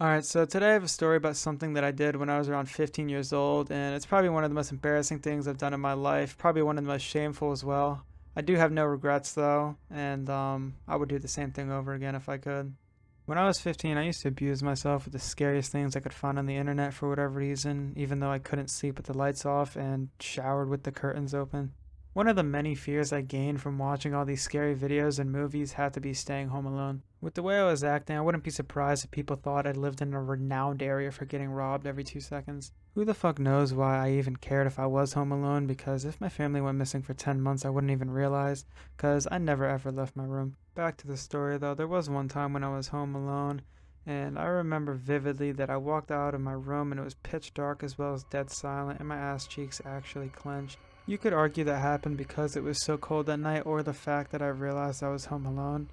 Alright, so today I have a story about something that I did when I was around 15 years old, and it's probably one of the most embarrassing things I've done in my life, probably one of the most shameful as well. I do have no regrets though, and I would do the same thing over again if I could. When I was 15, I used to abuse myself with the scariest things I could find on the internet for whatever reason, even though I couldn't sleep with the lights off and showered with the curtains open. One of the many fears I gained from watching all these scary videos and movies had to be staying home alone. With the way I was acting, I wouldn't be surprised if people thought I lived in a renowned area for getting robbed every 2 seconds. Who the fuck knows why I even cared if I was home alone, because if my family went missing for 10 months I wouldn't even realize, because I never ever left my room. Back to the story though, there was one time when I was home alone, and I remember vividly that I walked out of my room and it was pitch dark as well as dead silent, and my ass cheeks actually clenched. You could argue that happened because it was so cold that night or the fact that I realized I was home alone,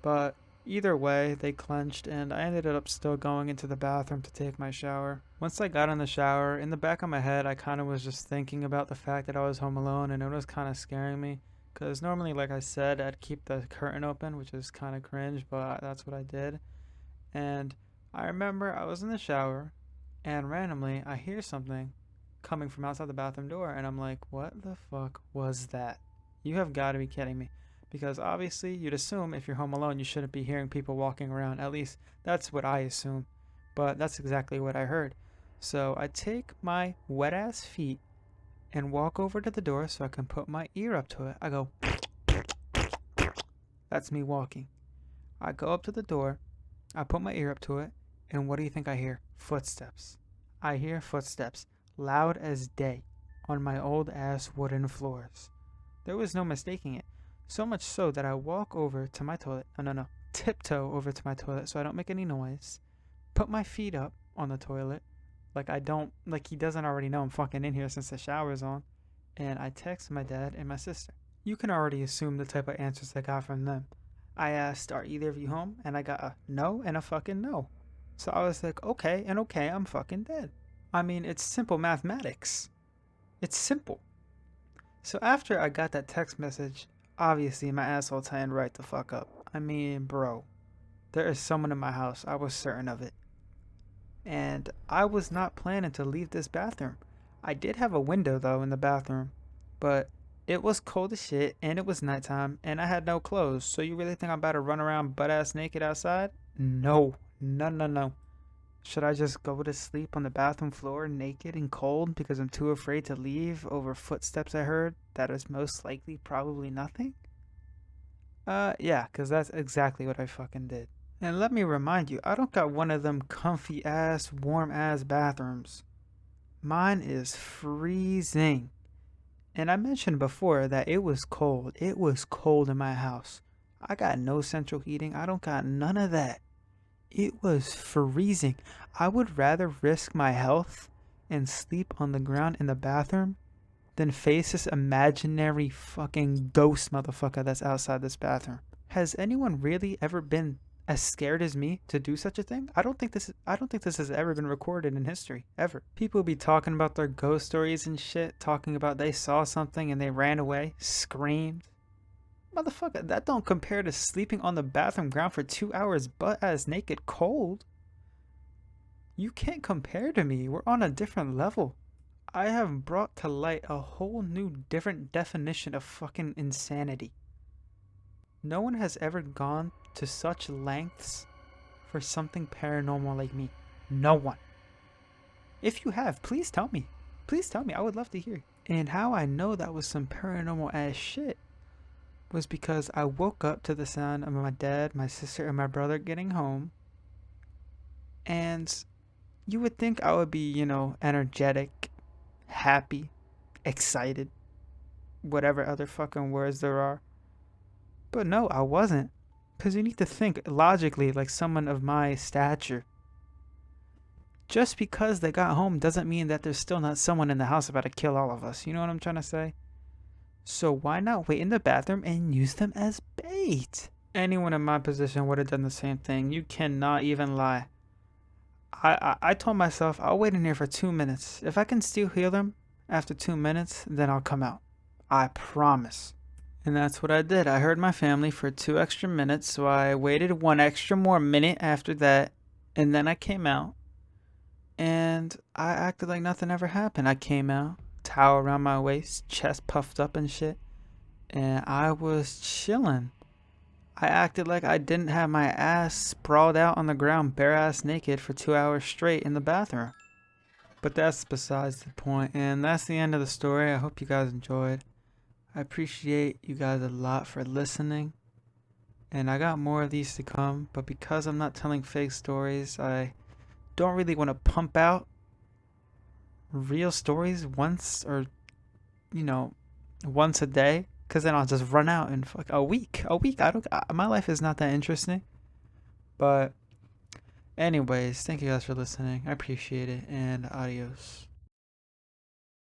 but either way, they clenched and I ended up still going into the bathroom to take my shower. Once I got in the shower, in the back of my head, I kind of was just thinking about the fact that I was home alone, and it was kind of scaring me. Because normally, like I said, I'd keep the curtain open, which is kind of cringe, but that's what I did. And I remember I was in the shower, and randomly I hear something coming from outside the bathroom door, and I'm like, what the fuck was that? You have got to be kidding me. Because obviously, you'd assume if you're home alone, you shouldn't be hearing people walking around. At least, that's what I assume. But that's exactly what I heard. So I take my wet ass feet and walk over to the door so I can put my ear up to it. I go, that's me walking. I go up to the door, I put my ear up to it, and what do you think I hear? Footsteps. I hear footsteps, loud as day, on my old ass wooden floors. There was no mistaking it. So much so that I walk over to my toilet. No, tiptoe over to my toilet so I don't make any noise. Put my feet up on the toilet, like he doesn't already know I'm fucking in here since the shower's on. And I text my dad and my sister. You can already assume the type of answers I got from them. I asked, are either of you home? And I got a no and a fucking no. So I was like, okay, and okay, I'm fucking dead. I mean, it's simple mathematics. It's simple. So after I got that text message, obviously my asshole tightened right the fuck up. I mean, bro, there is someone in my house. I was certain of it. And I was not planning to leave this bathroom. I did have a window though in the bathroom, but it was cold as shit and it was nighttime and I had no clothes. So you really think I'm about to run around butt ass naked outside? No, no. Should I just go to sleep on the bathroom floor naked and cold because I'm too afraid to leave over footsteps I heard that is most likely probably nothing? Yeah, because that's exactly what I fucking did. And let me remind you, I don't got one of them comfy ass, warm ass bathrooms. Mine is freezing. And I mentioned before that it was cold. It was cold in my house. I got no central heating. I don't got none of that. It was freezing. I would rather risk my health and sleep on the ground in the bathroom than face this imaginary fucking ghost motherfucker that's outside this bathroom. Has anyone really ever been as scared as me to do such a thing? I don't think this has ever been recorded in history, ever. People be talking about their ghost stories and shit, talking about they saw something and they ran away, screamed. Motherfucker, that don't compare to sleeping on the bathroom ground for 2 hours butt ass naked cold. You can't compare to me. We're on a different level. I have brought to light a whole new different definition of fucking insanity. No one has ever gone to such lengths for something paranormal like me. No one. If you have, please tell me. Please tell me. I would love to hear. And how I know that was some paranormal ass shit was because I woke up to the sound of my dad, my sister, and my brother getting home. And you would think I would be, energetic, happy, excited, whatever other fucking words there are. But no, I wasn't. Because you need to think logically like someone of my stature. Just because they got home doesn't mean that there's still not someone in the house about to kill all of us. You know what I'm trying to say? So why not wait in the bathroom and use them as bait? Anyone in my position would have done the same thing. You cannot even lie. I told myself I'll wait in here for 2 minutes. If I can still hear them after 2 minutes, then I'll come out. I promise. And that's what I did. I heard my family for 2 extra minutes, so I waited 1 extra more minute after that. And then I came out and I acted like nothing ever happened. I came out, towel around my waist, chest puffed up and shit, and I was chilling. I acted like I didn't have my ass sprawled out on the ground, bare ass naked, for 2 hours straight in the bathroom. But that's besides the point, and that's the end of the story. I hope you guys enjoyed. I appreciate you guys a lot for listening, and I got more of these to come, but because I'm not telling fake stories, I don't really want to pump out real stories once or, you know, once a day, because then I'll just run out in like a week. I don't. My life is not that interesting. But anyways, thank you guys for listening. I appreciate it, and adios.